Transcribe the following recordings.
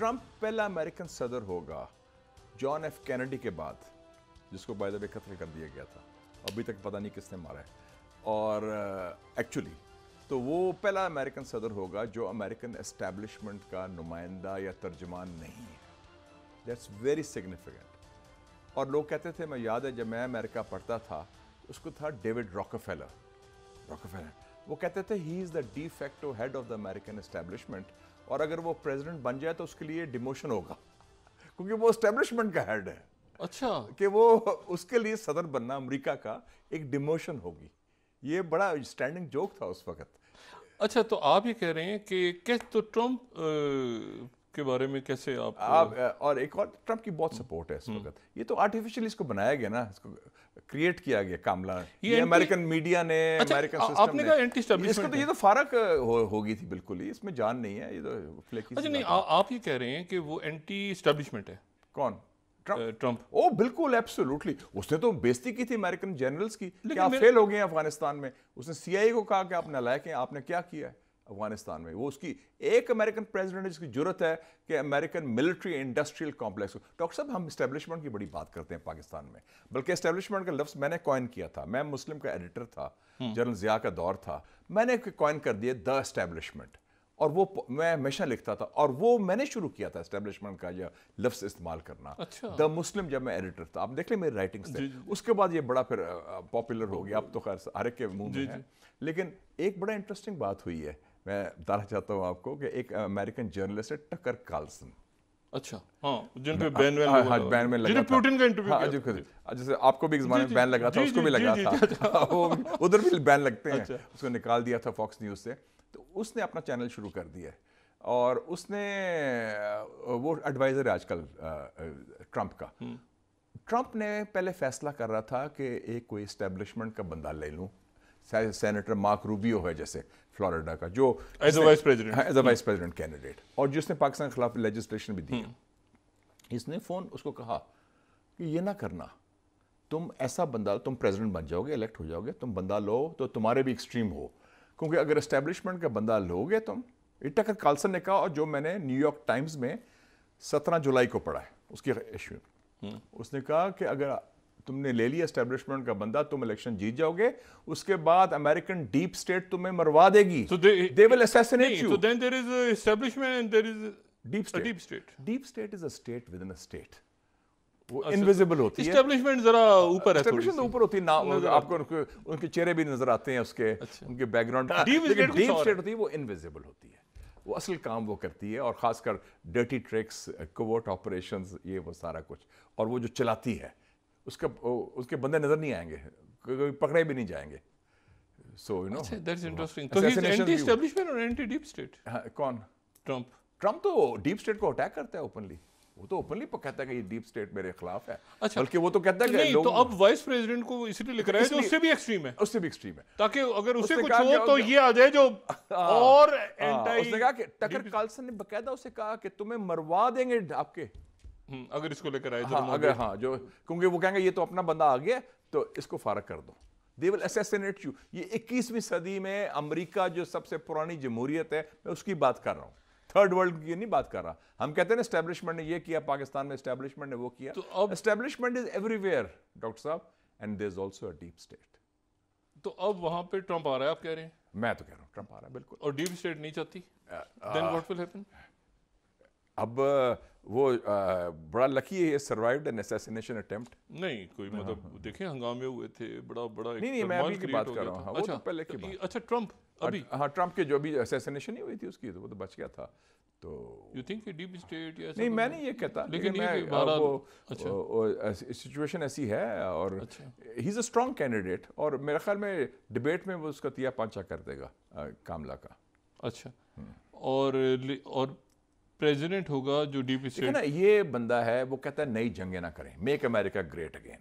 Trump پہلا American صدر ہوگا جان ایف کینیڈی کے بعد، جس کو بائی دا وے قتل کر دیا گیا تھا، ابھی تک پتہ نہیں کس نے مارا ہے، اور ایکچولی تو وہ پہلا امریکن صدر ہوگا جو امریکن اسٹیبلشمنٹ کا نمائندہ یا ترجمان نہیں ہے. That's very significant. اور لوگ کہتے تھے، میں یاد ہے جب میں امریکہ پڑھتا تھا اس کو تھا ڈیوڈ راکفیلر، وہ کہتے تھے he is the de facto head of the American establishment, اور اگر وہ پریزیڈنٹ بن جائے تو اس کے لیے ڈیموشن ہوگا کیونکہ وہ اسٹیبلشمنٹ کا ہیڈ ہے. اچھا، کہ وہ اس کے لیے صدر بننا امریکہ کا ایک ڈیموشن ہوگی. یہ بڑا اسٹینڈنگ جوک تھا اس وقت. اچھا، تو آپ یہ کہہ رہے ہیں کہ تو ٹرمپ کے بارے میں کیسے آپ اور ایک اور ٹرمپ کی بہت سپورٹ ہے اس وقت. یہ تو آرٹیفیشلی اس کو بنایا گیا نا، اس کو کریٹ کیا گیا کاملہ، یہ امریکن میڈیا نے، امریکن سسٹم نے، اس کو تو یہ تو فارق ہوگی تھی بالکل ہی، اس میں جان نہیں ہے، یہ تو فلیکی. اچھا نہیں، آپ یہ کہہ رہے ہیں کہ وہ اینٹی اسٹیبلشمنٹ ہے. کون؟ ٹرمپ. او بالکل، ایبسولوٹلی. اس نے تو بےزتی کی تھی امریکن جنرلز کی کہ آپ فیل ہو گئے ہیں افغانستان میں. اس نے سی آئی اے کو کہا کہ آپ نالائق ہیں، آپ نے کیا کیا ہے افغانستان میں. وہ اس کی ایک امریکن پریزیڈنٹ جس کی جرت ہے کہ American military industrial complex. Doctor صاحب، ہم اسٹیبلشمنٹ کی بڑی بات کرتے ہیں پاکستان میں، بلکہ اسٹیبلشمنٹ کا لفظ میں نے کوائن کیا تھا. میں مسلم کا ایڈیٹر تھا، جنرل ضیاء کا دور تھا، میں نے کوائن کر دیا دا اسٹیبلشمنٹ، اور وہ میں ہمیشہ لکھتا تھا، اور وہ میں نے شروع کیا تھا اسٹیبلشمنٹ کا یہ لفظ استعمال کرنا. دا مسلم جب میں ایڈیٹر تھا، آپ دیکھ لیں میری رائٹنگس تھے. اس کے بعد یہ بڑا پھر پاپولر ہو گیا، اب تو خیر ہر ایک کے منہ میں ہے. لیکن ایک بڑا انٹرسٹنگ بات ہوئی ہے، میں بتانا چاہتا ہوں آپ کو، کہ ایک امریکن جرنلسٹ ہے ٹکر کارلسن. اچھا، ہاں، جن پہ بین لگا تھا، پوٹن کا انٹرویو کیا، جیسے آپ کو بھی ایک زمانے میں بین لگا تھا، اس کو بھی لگا تھا، ادھر بھی بین لگتے ہیں. اس کو نکال دیا تھا فاکس نیوز سے. تو اس نے اپنا چینل شروع کر دیا ہے، اور اس نے وہ ایڈوائزر ہے آج کل ٹرمپ کا. ٹرمپ نے پہلے فیصلہ کر رہا تھا کہ ایک کوئی اسٹیبلشمنٹ کا بندہ لے لوں، سینیٹر مارک روبیو ہے جیسے فلوریڈا کا، جو as a vice president candidate, اور جس نے پاکستان کے خلاف لیجسلیشن بھی دی. اس نے فون اس کو کہا کہ یہ نہ کرنا، تم ایسا بندہ، تم پریزیڈنٹ بن جاؤ گے، الیکٹ ہو جاؤ گے، تم بندہ لو تو تمہارے بھی ایکسٹریم ہو، کیونکہ اگر اسٹیبلشمنٹ کا بندہ لو گے تم. ٹکر کارلسن نے کہا، اور جو میں نے نیو یارک ٹائمز میں 17 جولائی کو پڑھا ہے اس کی ایشو، اس نے کہا کہ اگر تم نے لے لیا اسٹیبلشمنٹ کا بندہ، تم الیکشن جیت جاؤ گے، اس کے بعد امریکن ڈیپ اسٹیٹ تمہیں مروا دے گی. They will assassinate you. So then there is establishment and there is deep state. Deep state. Deep state is a state within a state. وہ انویزیبل ہوتی ہے. اسٹیبلشمنٹ ذرا اوپر ہے، اسٹیبلشمنٹ اوپر ہوتی ہے، آپ کو ان کے چہرے بھی نظر آتے ہیں، اس کے ان کے بیک گراؤنڈ. ڈیپ اسٹیٹ ہوتی ہے وہ انویزیبل ہوتی ہے، وہ اصل کام وہ کرتی ہے، اور خاص کر ڈرٹی ٹرکس، کوورٹ آپریشنز، یہ وہ سارا کچھ، اور وہ جو چلاتی ہے اس کے بندے نظر نہیں آئیں گے، کوئی پکڑے بھی نہیں جائیں گے. So you know that's interesting. تو ہی از اینٹی اسٹیبلشمنٹ اور اینٹی ڈیپ اسٹیٹ. کون؟ ٹرمپ تو ڈیپ اسٹیٹ کو اٹیک کرتا ہے اوپنلی. وہ تو اوپنلی کہتا ہے کہ یہ ڈیپ اسٹیٹ میرے خلاف ہے، بلکہ وہ تو کہتا ہے کہ تو اب وائس پریزیڈنٹ کو اس لیے لکھ رہا ہے جو اس سے بھی ایکسٹریم ہے، اس سے بھی ایکسٹریم ہے، تاکہ اگر اسے کچھ ہو تو یہ آ جائے جو اور اینٹائی. اس نے کہا کہ ٹکر کارلسن نے باقاعدہ اسے کہا کہ تمہیں مروا دیں گے آپ کے، اگر اس کو لے کر آئے، اگر جو کیونکہ وہ کہیں گے یہ تو اپنا بندہ آ گیا تو اس کو فارغ کر دو. They will assassinate you. یہ 21ویں صدی میں امریکہ جو سب سے پرانی جمہوریت ہے، میں اس کی بات کر رہا ہوں، تھرڈ ورلڈ کی نہیں بات کر رہا. ہم کہتے ہیں نا اسٹیبلشمنٹ نے یہ کیا، پاکستان میں اسٹیبلشمنٹ نے وہ کیا. Establishment is everywhere doctor صاحب، and there is also a deep state. تو اب وہاں پہ ٹرمپ آ رہا ہے، آپ کہہ رہے ہیں؟ میں تو کہہ رہا ہوں ٹرمپ آ رہا ہے بالکل. اور ڈیپ اسٹیٹ نہیں چاہتی، then what will happen؟ اب وہ بڑا لکی ہے، سروائیوڈ این اسیسینیشن اٹیمپٹ. نہیں کوئی مطلب دیکھیں ہنگامے ہوئے تھے، بڑا نہیں میں ابھی کی بات کر رہا ہوں، وہ تو پہلے کی بات. اچھا ٹرمپ ابھی، ہاں ٹرمپ کے جو ابھی اسیسینیشن نہیں ہوئی تھی اس کی، وہ تو بچ گیا تھا. تو یو تھنک کہ ڈیپ اسٹیٹ یا نہیں، میں نہیں یہ کہتا، لیکن سچویشن ایسی ہے، اور ہی از اے اسٹرانگ کینڈیڈیٹ، اور میرے خیال میں ڈبیٹ میں وہ اس کا تیا پانچا کر دے گا کاملہ کا. اچھا، اور پریزیڈنٹ ہوگا جو ڈیپ اسٹیٹ. نا یہ بندہ ہے، وہ کہتا ہے نئی جنگیں نہ کریں، میک امریکہ گریٹ اگین.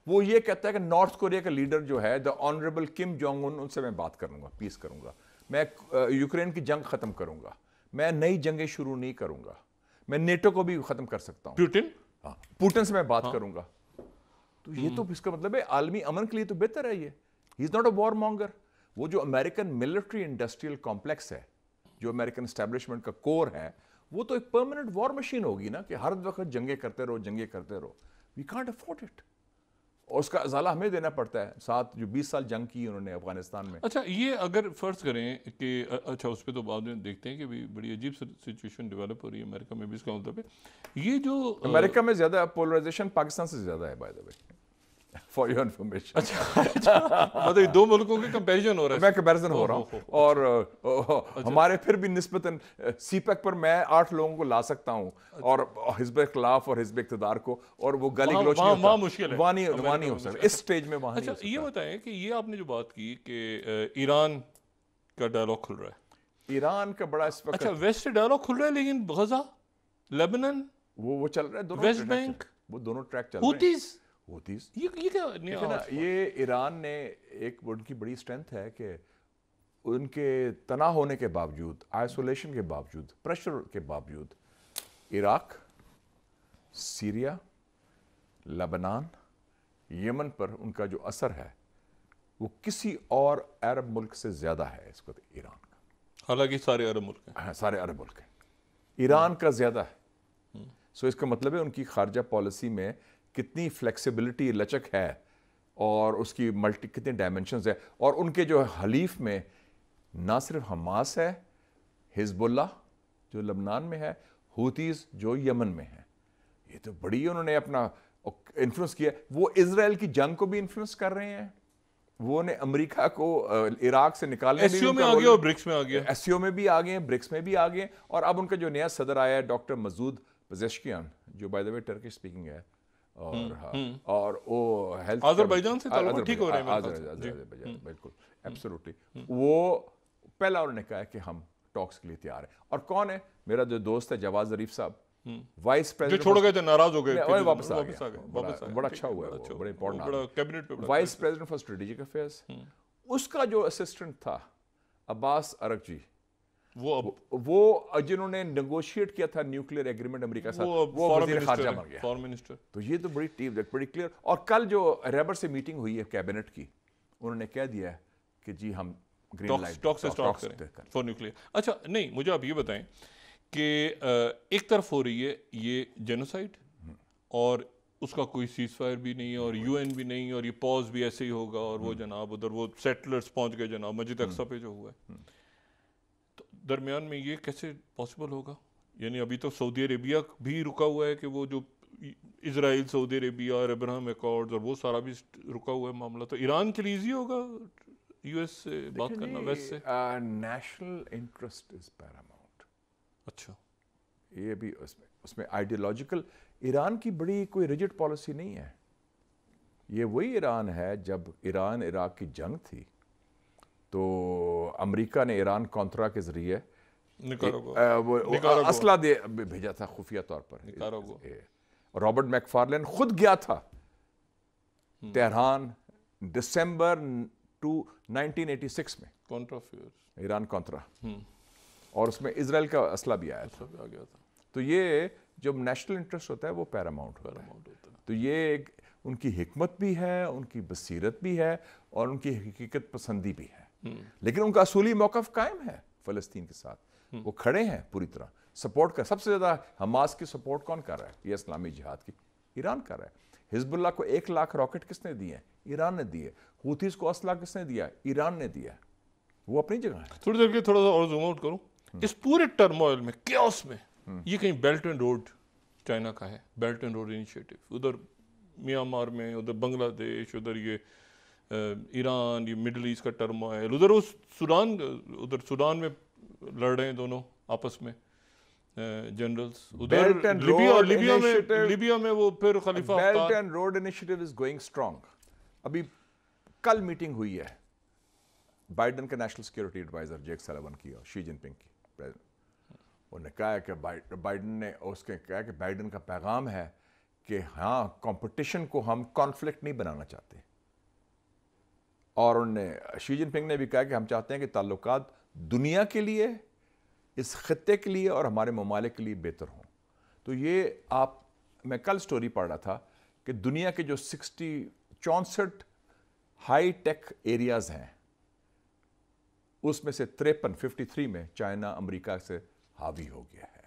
وہ یہ کہتا ہے کہ نارتھ کوریا کا لیڈر جو ہے the honourable Kim Jong Un سے میں بات کروں گا، پیس کروں گا، میں یوکرین کی جنگ ختم کروں گا، میں نئی جنگیں شروع نہیں کروں گا، میں نیٹو کو بھی ختم کر سکتا ہوں، پوٹن سے میں بات کروں گا. تو یہ تو اس کا مطلب ہے عالمی امن کے لیے تو بہتر ہے. یہ ہی از ناٹ اے وار مانگر. وہ جو امریکن ملٹری انڈسٹریل کمپلیکس ہے، جو امریکن اسٹیبلشمنٹ کا کور ہے، وہ تو ایک پرماننٹ وار مشین ہوگی نا کہ ہر وقت جنگیں کرتے رہو. We can't afford it. اور اس کا ازالہ ہمیں دینا پڑتا ہے. ساتھ جو 20 سال جنگ کی انہوں نے افغانستان میں. اچھا یہ اگر فرض کریں کہ اچھا اس پہ تو بعد میں دیکھتے ہیں کہ بڑی عجیب سچویشن ڈیولپ ہو رئی ہے امریکہ میں بھی اس کا مطلب ہے یہ جو امریکہ میں زیادہ پولرائزیشن پاکستان سے زیادہ ہے by the way for your information. مطلب دو ملکوں کے کمپیریزن ہو رہا ہے. میں کمپیریزن ہو رہا ہوں اور ہمارے پھر بھی نسبتاً سی پیک پر میں 8 لوگوں کو لا سکتا ہوں اور حزب اختلاف اور حزب اقتدار کو, اور وہ گالی گلوچ نہیں ہوتا. مشکل ہے وہاں نہیں ہو سکتا اس سٹیج میں. وہاں اچھا یہ بتائیں کہ یہ آپ نے جو بات کی کہ ایران کا ڈائلاگ کھل رہا ہے, ایران کا بڑا اس وقت. اچھا ویسٹ سے ڈائلاگ کھل رہا ہے لیکن غزہ, لیبنان, وہ چل رہا ہے دونوں, ویسٹ بینک, وہ دونوں ٹریک چل رہے ہیں. ہوتیز یہ کیا یہ ایران نے ایک ان کی بڑی اسٹرینتھ ہے کہ ان کے تناہ ہونے کے باوجود, آئسولیشن کے باوجود, پریشر کے باوجود عراق, سیریا, لبنان, یمن پر ان کا جو اثر ہے وہ کسی اور عرب ملک سے زیادہ ہے اس وقت ایران کا. حالانکہ سارے عرب ملک ہیں, سارے عرب ملک ہیں, ایران کا زیادہ ہے. سو اس کا مطلب ہے ان کی خارجہ پالیسی میں کتنی فلیکسیبلٹی, لچک ہے, اور اس کی کتنے ڈائمنشنز ہے. اور ان کے جو حلیف میں نہ صرف حماس ہے, حزب اللہ جو لبنان میں ہے, ہوتیز جو یمن میں ہے. یہ تو بڑی انہوں نے اپنا انفلوئنس کیا. وہ اسرائیل کی جنگ کو بھی انفلوئنس کر رہے ہیں. وہ نے امریکہ کو عراق سے نکالنے ایس سی او میں آ گیا اور برکس میں آ گیا, ایس سی او میں بھی آ گئے ہیں, برکس میں بھی آ گئے ہیں. اور اب ان کا جو نیا صدر آیا ہے ڈاکٹر مسعود پزیشکیان, جو by the way Turkish speaking ہے, اور وہ ہیلتھ آذربائیجان سے تعلق ٹھیک ہو رہے ہیں. بالکل ایبسولوٹلی. وہ پہلا انہوں نے کہا کہ ہم ٹاکس کے لیے تیار ہیں. اور کون ہے میرا جو دوست ہے جواز ظریف صاحب, وائس پریزیڈنٹ, جو چھوڑ گئے تھے ناراض ہو گئے, واپس آ گئے, بڑا اچھا ہوا ہے, بڑے important vice president for strategic affairs. اس کا جو اسسٹنٹ تھا عباس ارغچی, وہ جنہوں نے نیگوشیٹ کیا تھا نیوکلیئر ایگریمنٹ امریکہ ساتھ, وہ وزیر خارجہ بن گیا, فارن منسٹر. تو یہ تو بڑی ٹیم, بڑی کلیئر. اور کل جو ریبر سے میٹنگ ہوئی ہے کیبنٹ کی, انہوں نے کہہ دیا کہ جی ہم گرین لائٹ ٹاک سے سٹارٹ کریں فار نیوکلیئر. اچھا نہیں, مجھے آپ یہ بتائیں کہ ایک طرف ہو رہی ہے یہ جینوسائڈ, اور اس کا کوئی سیز فائر بھی نہیں اور یو این بھی نہیں, اور یہ پاز بھی ایسے ہی ہوگا, اور وہ جناب ادھر وہ سیٹلرز پہنچ گئے جناب مسجد اقصیٰ پہ جو ہوا ہے. تو درمیان میں یہ کیسے پاسبل ہوگا؟ یعنی ابھی تو سعودی عربیہ بھی رکا ہوا ہے کہ وہ جو اسرائیل, سعودی عربیہ اور ابراہم ایکارڈز اور وہ سارا بھی رکا ہوا ہے معاملہ. تو ایران کے لیے ایزی ہوگا یو ایس سے بات کرنا ویسٹ سے؟ National interest is paramount. اچھا یہ بھی اس میں آئیڈیالوجیکل ایران کی بڑی کوئی ریجڈ پالیسی نہیں ہے. یہ وہی ایران ہے جب ایران عراق کی جنگ تھی تو امریکہ نے ایران کونٹرا کے ذریعے اسلحہ بھیجا تھا خفیہ طور پر. رابرٹ میک فارلین خود گیا تھا تہران دسمبر 1986 میں, ایران کونٹرا, اور اس میں اسرائیل کا اسلحہ بھی آیا تھا. تو یہ جب نیشنل انٹرسٹ ہوتا ہے وہ پیراماؤنٹ ہوتا ہے. تو یہ ان کی حکمت بھی ہے, ان کی بصیرت بھی ہے, اور ان کی حقیقت پسندی بھی ہے. لیکن ان کا اصولی موقف قائم ہے فلسطین کے ساتھ. وہ کھڑے ہیں پوری طرح سپورٹ کر. سب سے زیادہ حماس کی سپورٹ کون کر رہا ہے؟ یہ اسلامی جہاد کی ایران کر رہا ہے. حزب اللہ کو 1 لاکھ راکٹ کس نے دیے ہیں؟ ایران نے دیے. ہوتیز کو اسلحہ کس نے دیا؟ ایران نے دیا. وہ اپنی جگہ ہے. تھوڑی دیر کے تھوڑا سا اور زوم آؤٹ کروں. اس پورے ٹرموائل میں, کیوس میں, یہ کہیں بیلٹ اینڈ روڈ چائنا کا ہے, بیلٹ اینڈ روڈ انیشیٹو, ادھر میانمار میں, ادھر بنگلہ دیش, ادھر یہ ایران, یہ مڈل ایسٹ کا ٹرموائل, ادھر وہ سودان میں لڑ رہے ہیں دونوں آپس میں جنرلز, ادھر لیبیا میں وہ پھر Khalifa Haftar. Belt and road initiative is going strong. ابھی کل میٹنگ ہوئی ہے بائیڈن کے national security adviser Jake Sullivan کی اور شی جن پنگ کی. انہوں نے کہا کہ بائیڈن نے اس کے کہا کہ بائیڈن کا پیغام ہے کہ ہاں کمپٹیشن کو ہم کانفلکٹ نہیں بنانا چاہتے. اور انہوں نے شی جن پنگ نے بھی کہا کہ ہم چاہتے ہیں کہ تعلقات دنیا کے لیے, اس خطے کے لیے اور ہمارے ممالک کے لیے بہتر ہوں. تو یہ میں کل سٹوری پڑھ رہا تھا کہ دنیا کے جو 64 ہائی ٹیک ایریاز ہیں اس میں سے 53 میں چائنا امریکہ سے حاوی ہو گیا ہے.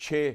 6